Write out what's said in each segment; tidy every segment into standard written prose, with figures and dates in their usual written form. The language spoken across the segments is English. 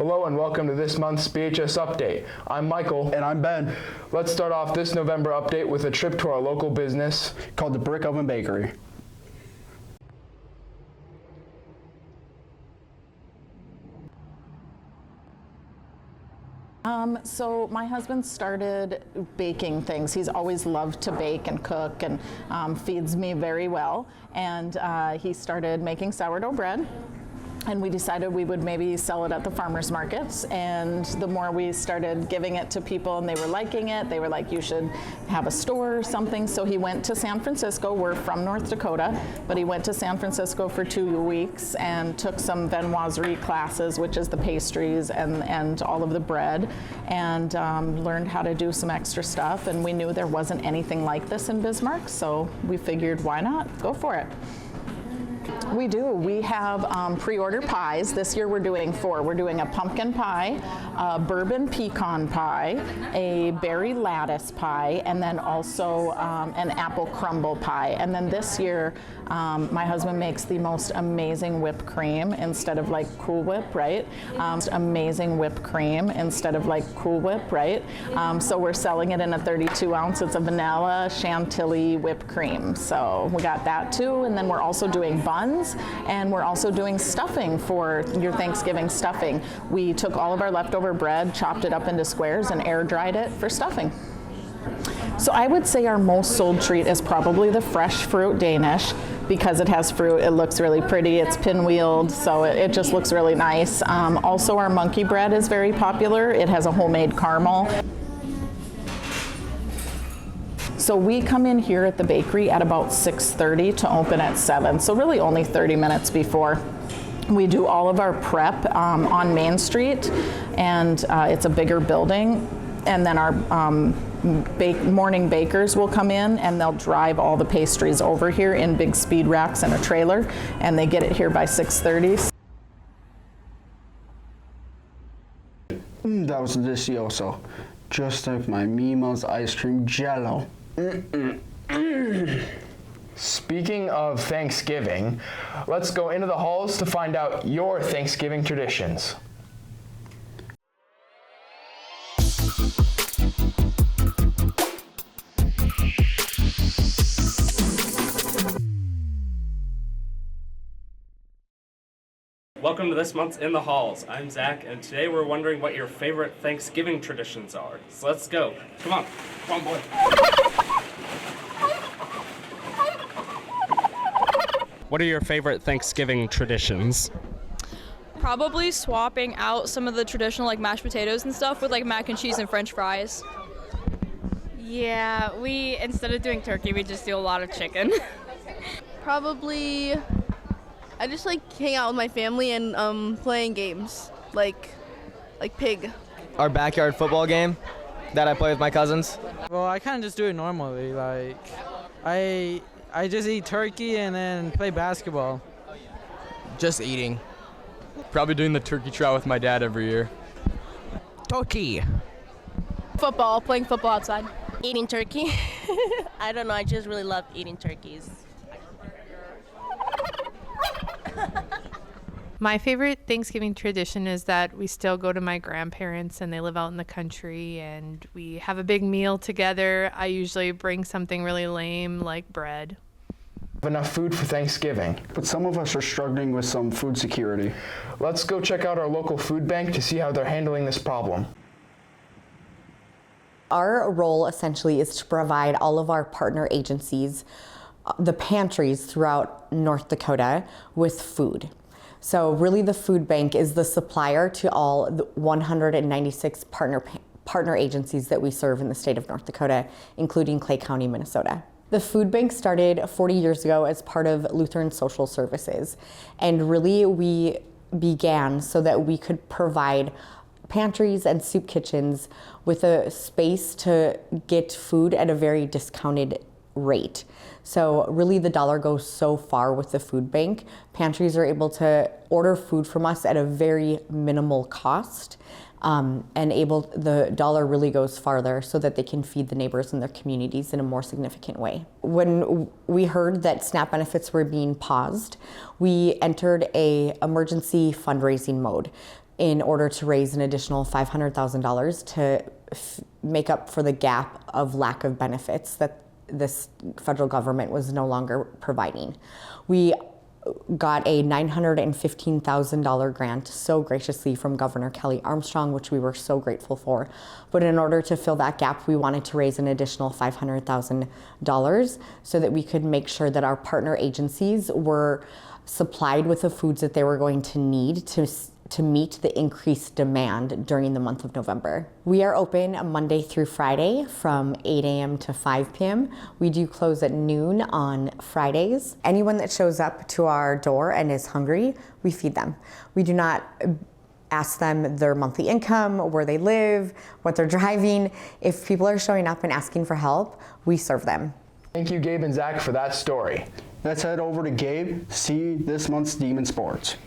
Hello and welcome to this month's BHS Update. I'm Michael. And I'm Ben. Let's start off this November update with a trip to our local business Called the Brick Oven Bakery. So my husband started baking things. He's always loved to bake and cook and feeds me very well. And he started making sourdough bread. And we decided we would maybe sell it at the farmers markets. And the more we started giving it to people and they were liking it, they were like, you should have a store or something. So he went to San Francisco. We're from North Dakota, but he went to San Francisco for 2 weeks and took some viennoiserie classes, which is the pastries and all of the bread, and learned how to do some extra stuff. And we knew there wasn't anything like this in Bismarck, so we figured, why not? Go for it. We do. We have pre-order pies. This year we're doing 4. We're doing a pumpkin pie, a bourbon pecan pie, a berry lattice pie, and then also an apple crumble pie. And then this year, my husband makes the most amazing whipped cream instead of like Cool Whip, right? Amazing whipped cream instead of like Cool Whip, right? So we're selling it in a 32 ounce. It's a vanilla chantilly whipped cream. So we got that too. And then we're also doing buns, and we're also doing stuffing for your Thanksgiving stuffing. We took all of our leftover bread, chopped it up into squares, and air dried it for stuffing. So I would say our most sold treat is probably the fresh fruit Danish, because it has fruit, it looks really pretty, it's pinwheeled, so it just looks really nice. Also our monkey bread is very popular. It has a homemade caramel. So we come in here at the bakery at about 6:30 to open at 7, so really only 30 minutes before. We do all of our prep on Main Street, and it's a bigger building, and then our morning bakers will come in and they'll drive all the pastries over here in big speed racks and a trailer, and they get it here by 6:30. That was delicioso. Just like my Mima's ice cream jello. Speaking of Thanksgiving, let's go into the halls to find out your Thanksgiving traditions. Welcome to this month's In the Halls. I'm Zach, and today we're wondering what your favorite Thanksgiving traditions are. So let's go. Come on, boy. What are your favorite Thanksgiving traditions? Probably swapping out some of the traditional like mashed potatoes and stuff with like mac and cheese and french fries. Yeah, instead of doing turkey, we just do a lot of chicken. Probably, I just like hang out with my family and playing games, like Pig. Our backyard football game that I play with my cousins. Well, I kind of just do it normally. Like, I just eat turkey and then play basketball. Just eating. Probably doing the turkey trot with my dad every year. Turkey. Football, playing football outside. Eating turkey. I don't know, I just really love eating turkeys. My favorite Thanksgiving tradition is that we still go to my grandparents, and they live out in the country, and we have a big meal together. I usually bring something really lame like bread. Enough food for Thanksgiving. But some of us are struggling with some food security. Let's go check out our local food bank to see how they're handling this problem. Our role essentially is to provide all of our partner agencies, the pantries throughout North Dakota, with food. So really the food bank is the supplier to all the 196 partner agencies that we serve in the state of North Dakota, including Clay County, Minnesota. The food bank started 40 years ago as part of Lutheran Social Services, and really we began so that we could provide pantries and soup kitchens with a space to get food at a very discounted rate. So really the dollar goes so far with the food bank. Pantries are able to order food from us at a very minimal cost, and the dollar really goes farther so that they can feed the neighbors in their communities in a more significant way. When we heard that SNAP benefits were being paused, we entered a emergency fundraising mode. in order to raise an additional $500,000 to make up for the gap of lack of benefits that this federal government was no longer providing. We got a $915,000 grant so graciously from Governor Kelly Armstrong, which we were so grateful for. But in order to fill that gap, we wanted to raise an additional $500,000 so that we could make sure that our partner agencies were supplied with the foods that they were going to need to meet the increased demand during the month of November. We are open Monday through Friday from 8 a.m. to 5 p.m. We do close at noon on Fridays. Anyone that shows up to our door and is hungry, we feed them. We do not ask them their monthly income, where they live, what they're driving. If people are showing up and asking for help, we serve them. Thank you, Gabe and Zach, for that story. Let's head over to Gabe to see this month's Demon Sports.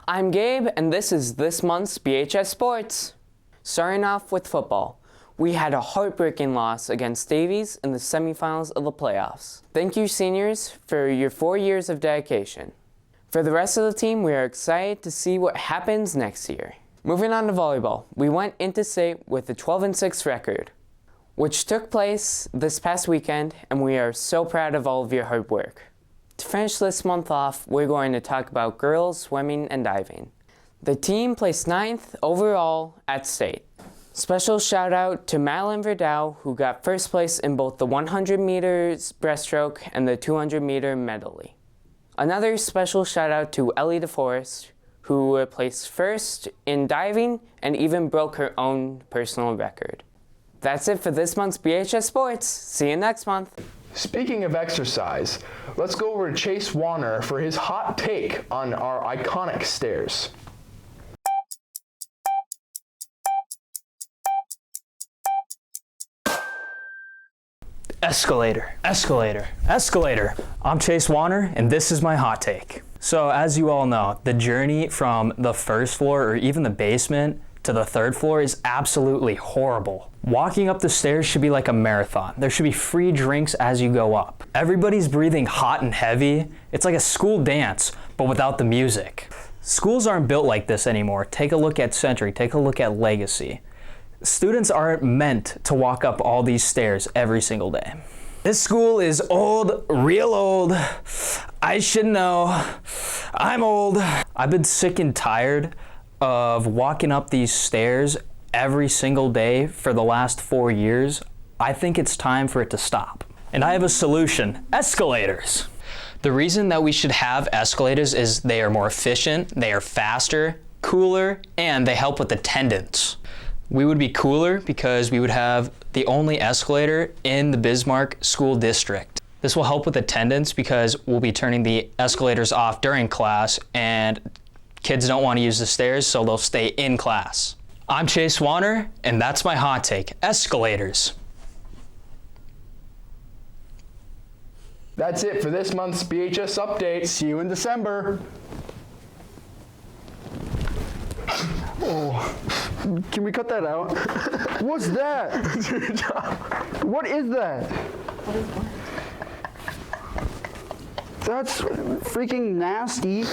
I'm Gabe, and this is this month's BHS Sports. Starting off with football, we had a heartbreaking loss against Davies in the semifinals of the playoffs. Thank you, seniors, for your 4 years of dedication. For the rest of the team, we are excited to see what happens next year. Moving on to volleyball, we went into state with a 12-6 record, which took place this past weekend, and we are so proud of all of your hard work. To finish this month off, we're going to talk about girls swimming and diving. The team placed 9th overall at state. Special shout out to Madeline Verdau, who got first place in both the 100 meters breaststroke and the 200 meter medley. Another special shout out to Ellie DeForest, who placed first in diving and even broke her own personal record. That's it for this month's BHS Sports. See you next month. Speaking of exercise, let's go over to Chase Warner for his hot take on our iconic stairs. Escalator, escalator, escalator. I'm Chase Warner, and this is my hot take. So as you all know, the journey from the first floor or even the basement to the third floor is absolutely horrible. Walking up the stairs should be like a marathon. There should be free drinks as you go up. Everybody's breathing hot and heavy. It's like a school dance, but without the music. Schools aren't built like this anymore. Take a look at Century, take a look at Legacy. Students aren't meant to walk up all these stairs every single day. This school is old, real old. I should know. I'm old. I've been sick and tired of walking up these stairs every single day for the last 4 years. I think it's time for it to stop. And I have a solution: escalators. The reason that we should have escalators is they are more efficient, they are faster, cooler, and they help with attendance. We would be cooler because we would have the only escalator in the Bismarck School District. This will help with attendance because we'll be turning the escalators off during class, and kids don't want to use the stairs, so they'll stay in class. I'm Chase Warner, and that's my hot take: escalators. That's it for this month's BHS Update. See you in December. Oh, can we cut that out? What's that? What is that? That's freaking nasty.